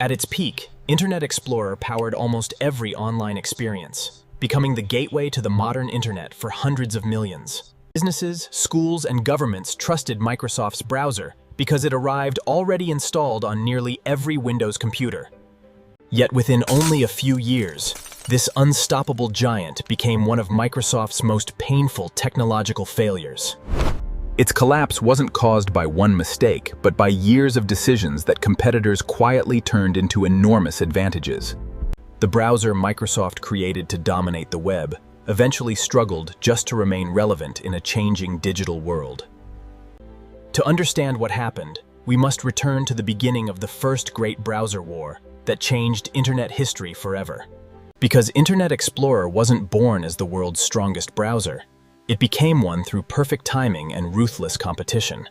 At its peak, Internet Explorer powered almost every online experience, becoming the gateway to the modern internet for hundreds of millions. Businesses, schools, and governments trusted Microsoft's browser because it arrived already installed on nearly every Windows computer. Yet within only a few years, this unstoppable giant became one of Microsoft's most painful technological failures. Its collapse wasn't caused by one mistake, but by years of decisions that competitors quietly turned into enormous advantages. The browser Microsoft created to dominate the web eventually struggled just to remain relevant in a changing digital world. To understand what happened, we must return to the beginning of the first great browser war that changed internet history forever. Because Internet Explorer wasn't born as the world's strongest browser, it became one through perfect timing and ruthless competition.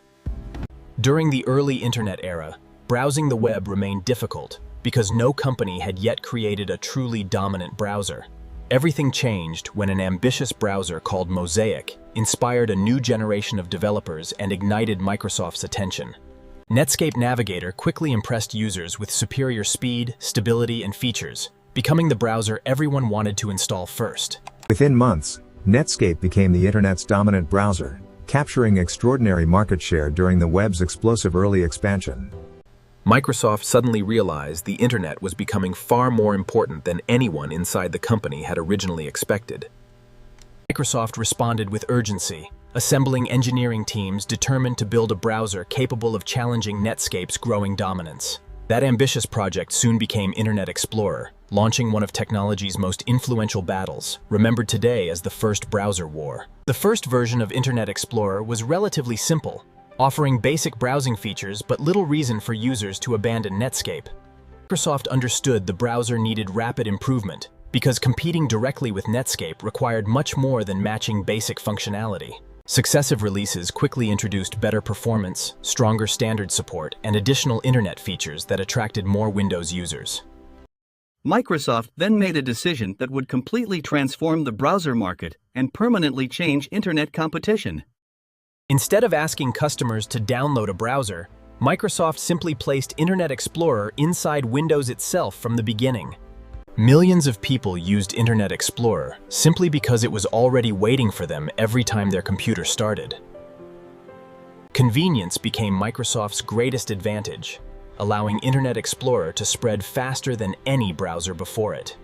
During the early internet era, browsing the web remained difficult because no company had yet created a truly dominant browser. Everything changed when an ambitious browser called Mosaic inspired a new generation of developers and ignited Microsoft's attention. Netscape Navigator quickly impressed users with superior speed, stability, and features, becoming the browser everyone wanted to install first. Within months, Netscape became the internet's dominant browser, capturing extraordinary market share during the web's explosive early expansion. Microsoft suddenly realized the internet was becoming far more important than anyone inside the company had originally expected. Microsoft responded with urgency, assembling engineering teams determined to build a browser capable of challenging Netscape's growing dominance. That ambitious project soon became Internet Explorer, launching one of technology's most influential battles, remembered today as the first browser war. The first version of Internet Explorer was relatively simple, offering basic browsing features but little reason for users to abandon Netscape. Microsoft understood the browser needed rapid improvement because competing directly with Netscape required much more than matching basic functionality. Successive releases quickly introduced better performance, stronger standard support, and additional internet features that attracted more Windows users. Microsoft then made a decision that would completely transform the browser market and permanently change internet competition. Instead of asking customers to download a browser, Microsoft simply placed Internet Explorer inside Windows itself from the beginning. Millions of people used Internet Explorer simply because it was already waiting for them every time their computer started. Convenience became Microsoft's greatest advantage, allowing Internet Explorer to spread faster than any browser before it.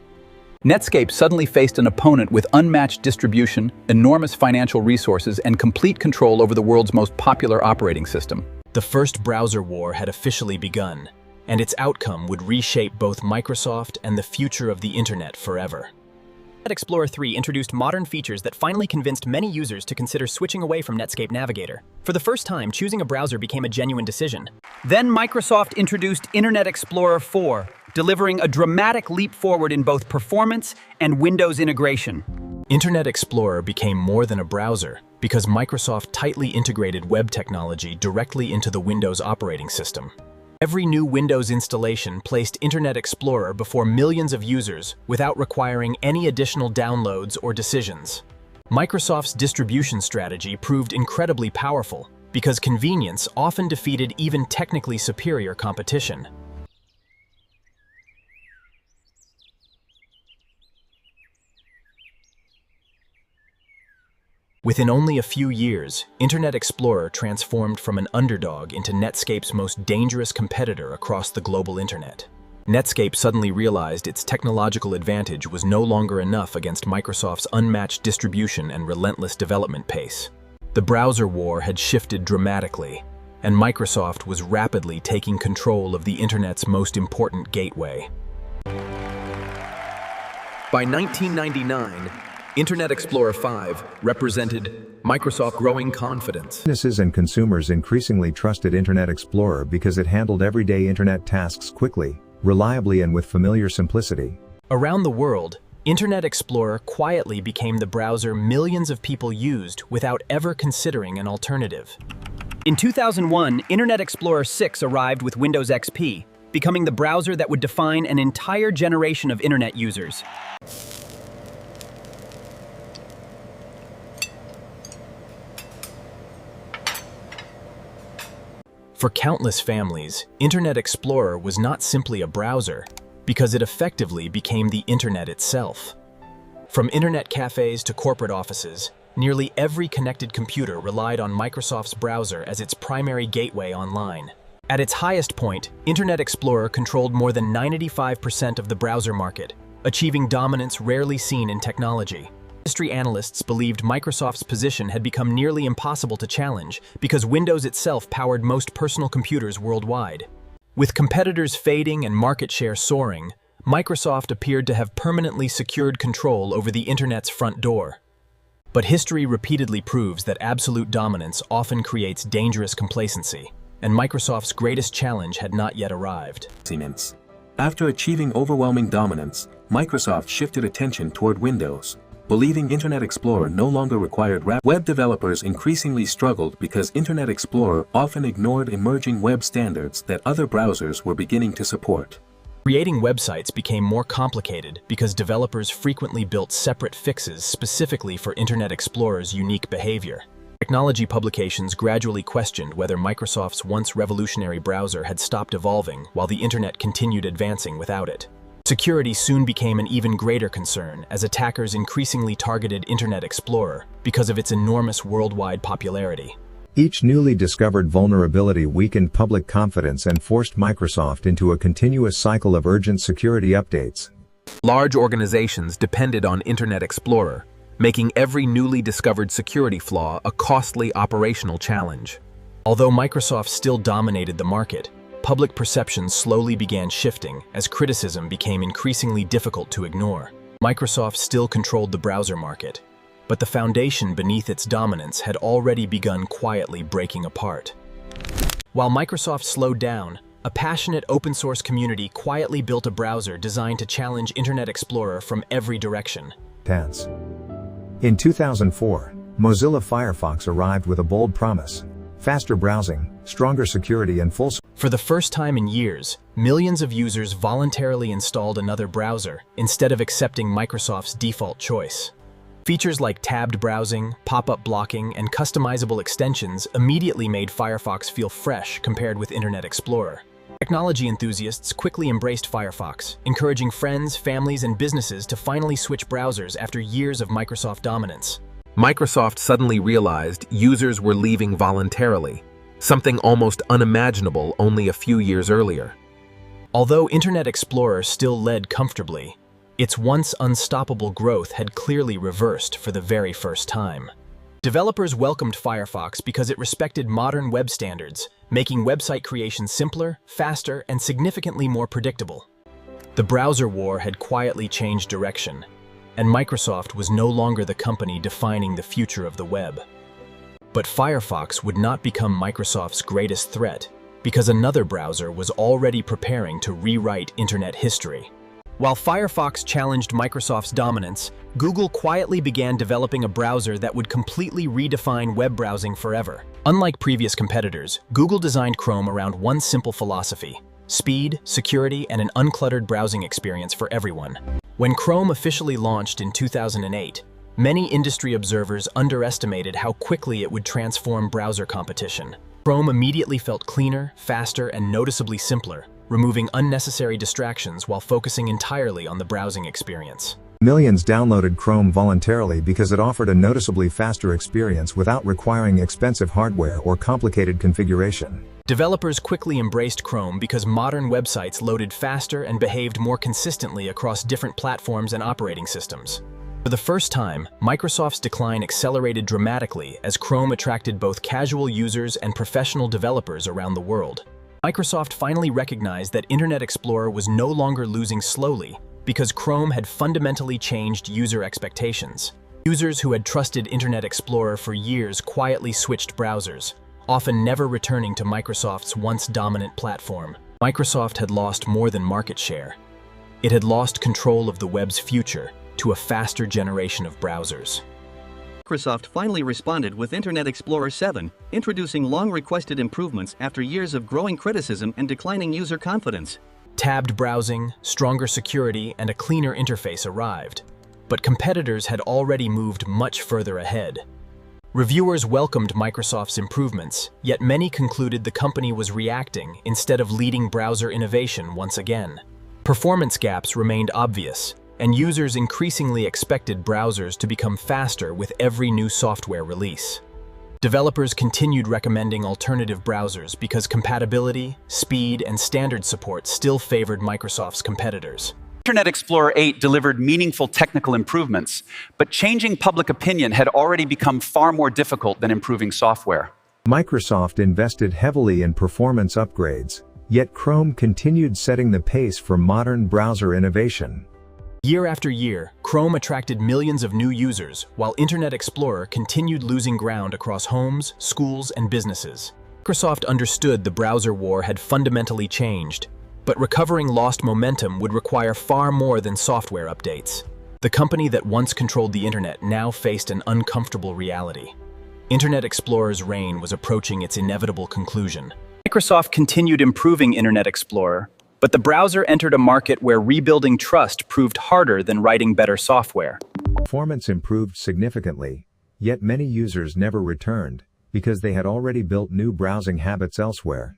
Netscape suddenly faced an opponent with unmatched distribution, enormous financial resources, and complete control over the world's most popular operating system. The first browser war had officially begun, and its outcome would reshape both Microsoft and the future of the internet forever. Internet Explorer 3 introduced modern features that finally convinced many users to consider switching away from Netscape Navigator. For the first time, choosing a browser became a genuine decision. Then Microsoft introduced Internet Explorer 4, delivering a dramatic leap forward in both performance and Windows integration. Internet Explorer became more than a browser because Microsoft tightly integrated web technology directly into the Windows operating system. Every new Windows installation placed Internet Explorer before millions of users without requiring any additional downloads or decisions. Microsoft's distribution strategy proved incredibly powerful because convenience often defeated even technically superior competition. Within only a few years, Internet Explorer transformed from an underdog into Netscape's most dangerous competitor across the global internet. Netscape suddenly realized its technological advantage was no longer enough against Microsoft's unmatched distribution and relentless development pace. The browser war had shifted dramatically, and Microsoft was rapidly taking control of the internet's most important gateway. By 1999, Internet Explorer 5 represented Microsoft's growing confidence. Businesses and consumers increasingly trusted Internet Explorer because it handled everyday internet tasks quickly, reliably, and with familiar simplicity. Around the world, Internet Explorer quietly became the browser millions of people used without ever considering an alternative. In 2001, Internet Explorer 6 arrived with Windows XP, becoming the browser that would define an entire generation of internet users. For countless families, Internet Explorer was not simply a browser, because it effectively became the Internet itself. From internet cafes to corporate offices, nearly every connected computer relied on Microsoft's browser as its primary gateway online. At its highest point, Internet Explorer controlled more than 95% of the browser market, achieving dominance rarely seen in technology. Industry analysts believed Microsoft's position had become nearly impossible to challenge because Windows itself powered most personal computers worldwide. With competitors fading and market share soaring, Microsoft appeared to have permanently secured control over the Internet's front door. But history repeatedly proves that absolute dominance often creates dangerous complacency, and Microsoft's greatest challenge had not yet arrived. After achieving overwhelming dominance, Microsoft shifted attention toward Windows. Believing Internet Explorer no longer required web developers increasingly struggled because Internet Explorer often ignored emerging web standards that other browsers were beginning to support. Creating websites became more complicated because developers frequently built separate fixes specifically for Internet Explorer's unique behavior. Technology publications gradually questioned whether Microsoft's once revolutionary browser had stopped evolving while the Internet continued advancing without it. Security soon became an even greater concern as attackers increasingly targeted Internet Explorer because of its enormous worldwide popularity. Each newly discovered vulnerability weakened public confidence and forced Microsoft into a continuous cycle of urgent security updates. Large organizations depended on Internet Explorer, making every newly discovered security flaw a costly operational challenge. Although Microsoft still dominated the market, public perception slowly began shifting as criticism became increasingly difficult to ignore. Microsoft still controlled the browser market, but the foundation beneath its dominance had already begun quietly breaking apart. While Microsoft slowed down, a passionate open-source community quietly built a browser designed to challenge Internet Explorer from every direction. In 2004, Mozilla Firefox arrived with a bold promise: faster browsing, stronger security, and full. For the first time in years, millions of users voluntarily installed another browser instead of accepting Microsoft's default choice. Features like tabbed browsing, pop-up blocking, and customizable extensions immediately made Firefox feel fresh compared with Internet Explorer. Technology enthusiasts quickly embraced Firefox, encouraging friends, families, and businesses to finally switch browsers after years of Microsoft dominance. Microsoft suddenly realized users were leaving voluntarily, something almost unimaginable only a few years earlier. Although Internet Explorer still led comfortably, its once unstoppable growth had clearly reversed for the very first time. Developers welcomed Firefox because it respected modern web standards, making website creation simpler, faster, and significantly more predictable. The browser war had quietly changed direction, and Microsoft was no longer the company defining the future of the web. But Firefox would not become Microsoft's greatest threat because another browser was already preparing to rewrite Internet history. While Firefox challenged Microsoft's dominance, Google quietly began developing a browser that would completely redefine web browsing forever. Unlike previous competitors, Google designed Chrome around one simple philosophy: speed, security, and an uncluttered browsing experience for everyone. When Chrome officially launched in 2008, many industry observers underestimated how quickly it would transform browser competition. Chrome immediately felt cleaner, faster, and noticeably simpler, removing unnecessary distractions while focusing entirely on the browsing experience. Millions downloaded Chrome voluntarily because it offered a noticeably faster experience without requiring expensive hardware or complicated configuration. Developers quickly embraced Chrome because modern websites loaded faster and behaved more consistently across different platforms and operating systems. For the first time, Microsoft's decline accelerated dramatically as Chrome attracted both casual users and professional developers around the world. Microsoft finally recognized that Internet Explorer was no longer losing slowly because Chrome had fundamentally changed user expectations. Users who had trusted Internet Explorer for years quietly switched browsers, often never returning to Microsoft's once dominant platform. Microsoft had lost more than market share. It had lost control of the web's future to a faster generation of browsers. Microsoft finally responded with Internet Explorer 7, introducing long-requested improvements after years of growing criticism and declining user confidence. Tabbed browsing, stronger security, and a cleaner interface arrived, but competitors had already moved much further ahead. Reviewers welcomed Microsoft's improvements, yet many concluded the company was reacting instead of leading browser innovation once again. Performance gaps remained obvious, and users increasingly expected browsers to become faster with every new software release. Developers continued recommending alternative browsers because compatibility, speed, and standard support still favored Microsoft's competitors. Internet Explorer 8 delivered meaningful technical improvements, but changing public opinion had already become far more difficult than improving software. Microsoft invested heavily in performance upgrades, yet Chrome continued setting the pace for modern browser innovation. Year after year, Chrome attracted millions of new users, while Internet Explorer continued losing ground across homes, schools, and businesses. Microsoft understood the browser war had fundamentally changed, but recovering lost momentum would require far more than software updates. The company that once controlled the internet now faced an uncomfortable reality. Internet Explorer's reign was approaching its inevitable conclusion. Microsoft continued improving Internet Explorer, but the browser entered a market where rebuilding trust proved harder than writing better software. Performance improved significantly, yet many users never returned, because they had already built new browsing habits elsewhere.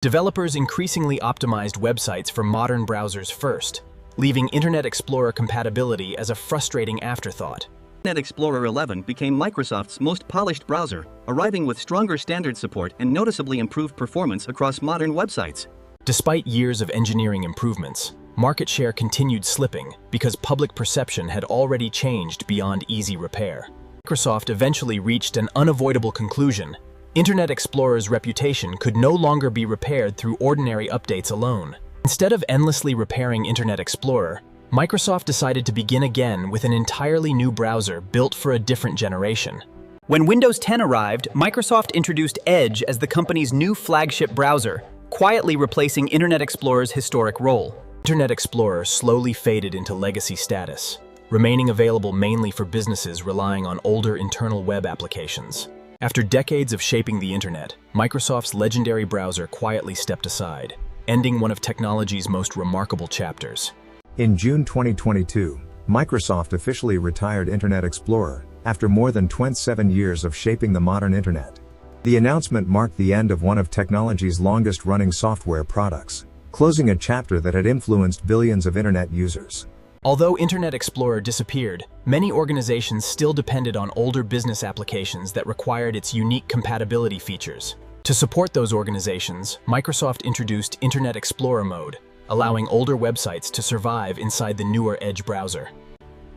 Developers increasingly optimized websites for modern browsers first, leaving Internet Explorer compatibility as a frustrating afterthought. Internet Explorer 11 became Microsoft's most polished browser, arriving with stronger standard support and noticeably improved performance across modern websites. Despite years of engineering improvements, market share continued slipping because public perception had already changed beyond easy repair. Microsoft eventually reached an unavoidable conclusion. Internet Explorer's reputation could no longer be repaired through ordinary updates alone. Instead of endlessly repairing Internet Explorer, Microsoft decided to begin again with an entirely new browser built for a different generation. When Windows 10 arrived, Microsoft introduced Edge as the company's new flagship browser, quietly replacing Internet Explorer's historic role. Internet Explorer slowly faded into legacy status, remaining available mainly for businesses relying on older internal web applications. After decades of shaping the internet, Microsoft's legendary browser quietly stepped aside, ending one of technology's most remarkable chapters. In June 2022, Microsoft officially retired Internet Explorer, after more than 27 years of shaping the modern internet. The announcement marked the end of one of technology's longest-running software products, closing a chapter that had influenced billions of internet users. Although Internet Explorer disappeared, many organizations still depended on older business applications that required its unique compatibility features. To support those organizations, Microsoft introduced Internet Explorer Mode, allowing older websites to survive inside the newer Edge browser.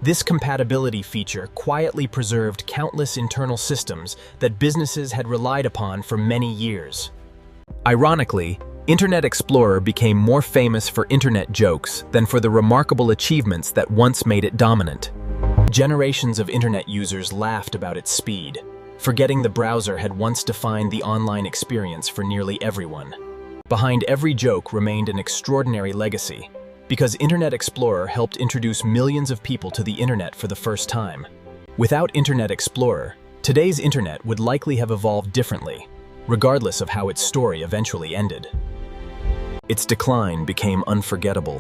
This compatibility feature quietly preserved countless internal systems that businesses had relied upon for many years. Ironically, Internet Explorer became more famous for internet jokes than for the remarkable achievements that once made it dominant. Generations of internet users laughed about its speed, forgetting the browser had once defined the online experience for nearly everyone. Behind every joke remained an extraordinary legacy, because Internet Explorer helped introduce millions of people to the internet for the first time. Without Internet Explorer, today's internet would likely have evolved differently, regardless of how its story eventually ended. Its decline became unforgettable,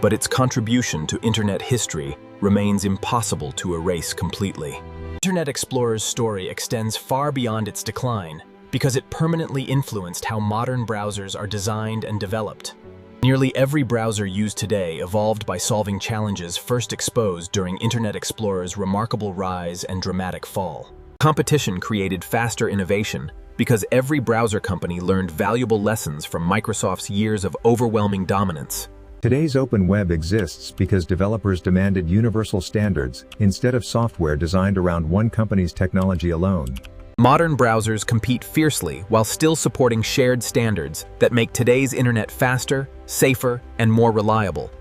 but its contribution to internet history remains impossible to erase completely. Internet Explorer's story extends far beyond its decline because it permanently influenced how modern browsers are designed and developed. Nearly every browser used today evolved by solving challenges first exposed during Internet Explorer's remarkable rise and dramatic fall. Competition created faster innovation because every browser company learned valuable lessons from Microsoft's years of overwhelming dominance. Today's open web exists because developers demanded universal standards instead of software designed around one company's technology alone. Modern browsers compete fiercely while still supporting shared standards that make today's internet faster, safer, and more reliable.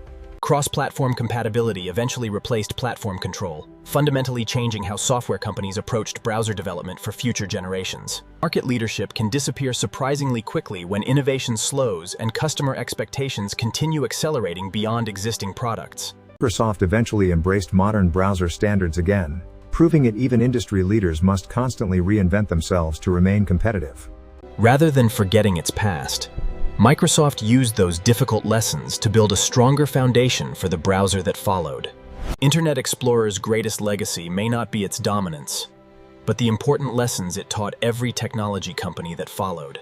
Cross-platform compatibility eventually replaced platform control, fundamentally changing how software companies approached browser development for future generations. Market leadership can disappear surprisingly quickly when innovation slows and customer expectations continue accelerating beyond existing products. Microsoft eventually embraced modern browser standards again, proving that even industry leaders must constantly reinvent themselves to remain competitive. Rather than forgetting its past, Microsoft used those difficult lessons to build a stronger foundation for the browser that followed. Internet Explorer's greatest legacy may not be its dominance, but the important lessons it taught every technology company that followed.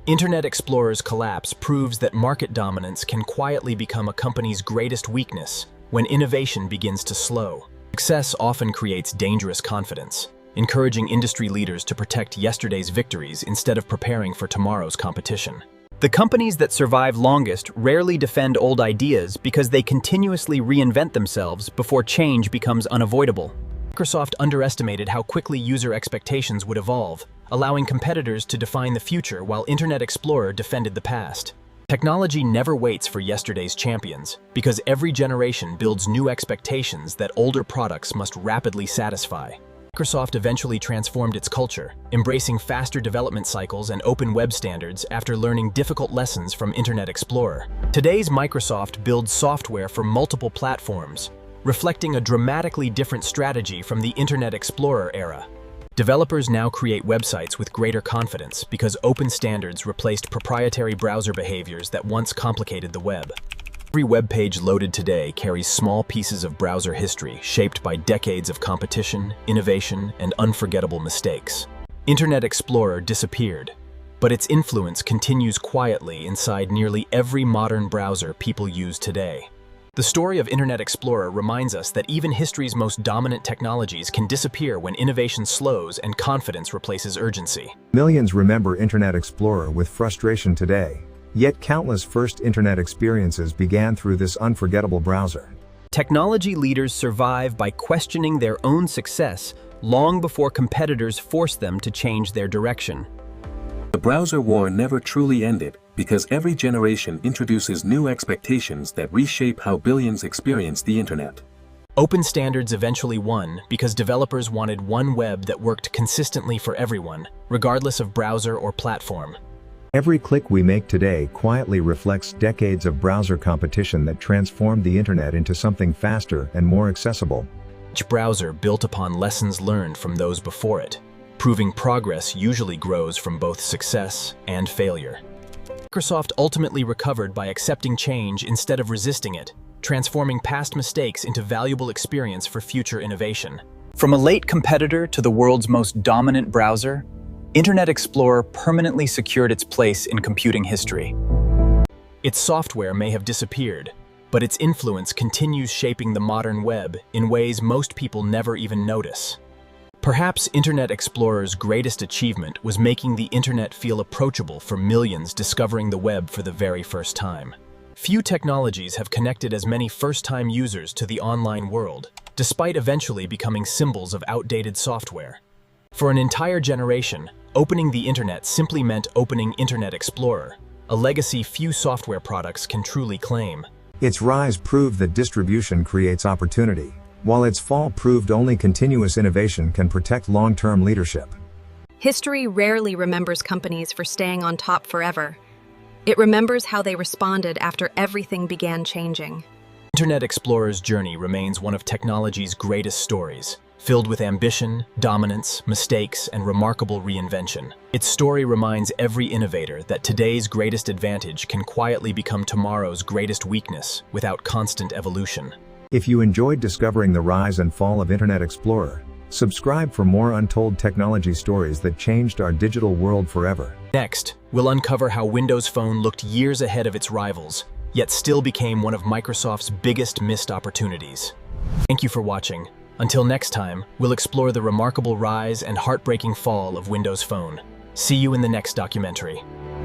Internet Explorer's collapse proves that market dominance can quietly become a company's greatest weakness when innovation begins to slow. Success often creates dangerous confidence, encouraging industry leaders to protect yesterday's victories instead of preparing for tomorrow's competition. The companies that survive longest rarely defend old ideas because they continuously reinvent themselves before change becomes unavoidable. Microsoft underestimated how quickly user expectations would evolve, allowing competitors to define the future while Internet Explorer defended the past. Technology never waits for yesterday's champions, because every generation builds new expectations that older products must rapidly satisfy. Microsoft eventually transformed its culture, embracing faster development cycles and open web standards after learning difficult lessons from Internet Explorer. Today's Microsoft builds software for multiple platforms, reflecting a dramatically different strategy from the Internet Explorer era. Developers now create websites with greater confidence because open standards replaced proprietary browser behaviors that once complicated the web. Every web page loaded today carries small pieces of browser history shaped by decades of competition, innovation, and unforgettable mistakes. Internet Explorer disappeared, but its influence continues quietly inside nearly every modern browser people use today. The story of Internet Explorer reminds us that even history's most dominant technologies can disappear when innovation slows and confidence replaces urgency. Millions remember Internet Explorer with frustration today, yet countless first Internet experiences began through this unforgettable browser. Technology leaders survive by questioning their own success long before competitors force them to change their direction. The browser war never truly ended because every generation introduces new expectations that reshape how billions experience the internet. Open standards eventually won because developers wanted one web that worked consistently for everyone, regardless of browser or platform. Every click we make today quietly reflects decades of browser competition that transformed the internet into something faster and more accessible. Each browser built upon lessons learned from those before it, proving progress usually grows from both success and failure. Microsoft ultimately recovered by accepting change instead of resisting it, transforming past mistakes into valuable experience for future innovation. From a late competitor to the world's most dominant browser, Internet Explorer permanently secured its place in computing history. Its software may have disappeared, but its influence continues shaping the modern web in ways most people never even notice. Perhaps Internet Explorer's greatest achievement was making the internet feel approachable for millions discovering the web for the very first time. Few technologies have connected as many first-time users to the online world, despite eventually becoming symbols of outdated software. For an entire generation, opening the internet simply meant opening Internet Explorer, a legacy few software products can truly claim. Its rise proved that distribution creates opportunity, while its fall proved only continuous innovation can protect long-term leadership. History rarely remembers companies for staying on top forever. It remembers how they responded after everything began changing. Internet Explorer's journey remains one of technology's greatest stories, filled with ambition, dominance, mistakes, and remarkable reinvention. Its story reminds every innovator that today's greatest advantage can quietly become tomorrow's greatest weakness without constant evolution. If you enjoyed discovering the rise and fall of Internet Explorer, subscribe for more untold technology stories that changed our digital world forever. Next, we'll uncover how Windows Phone looked years ahead of its rivals, yet still became one of Microsoft's biggest missed opportunities. Thank you for watching. Until next time, we'll explore the remarkable rise and heartbreaking fall of Windows Phone. See you in the next documentary.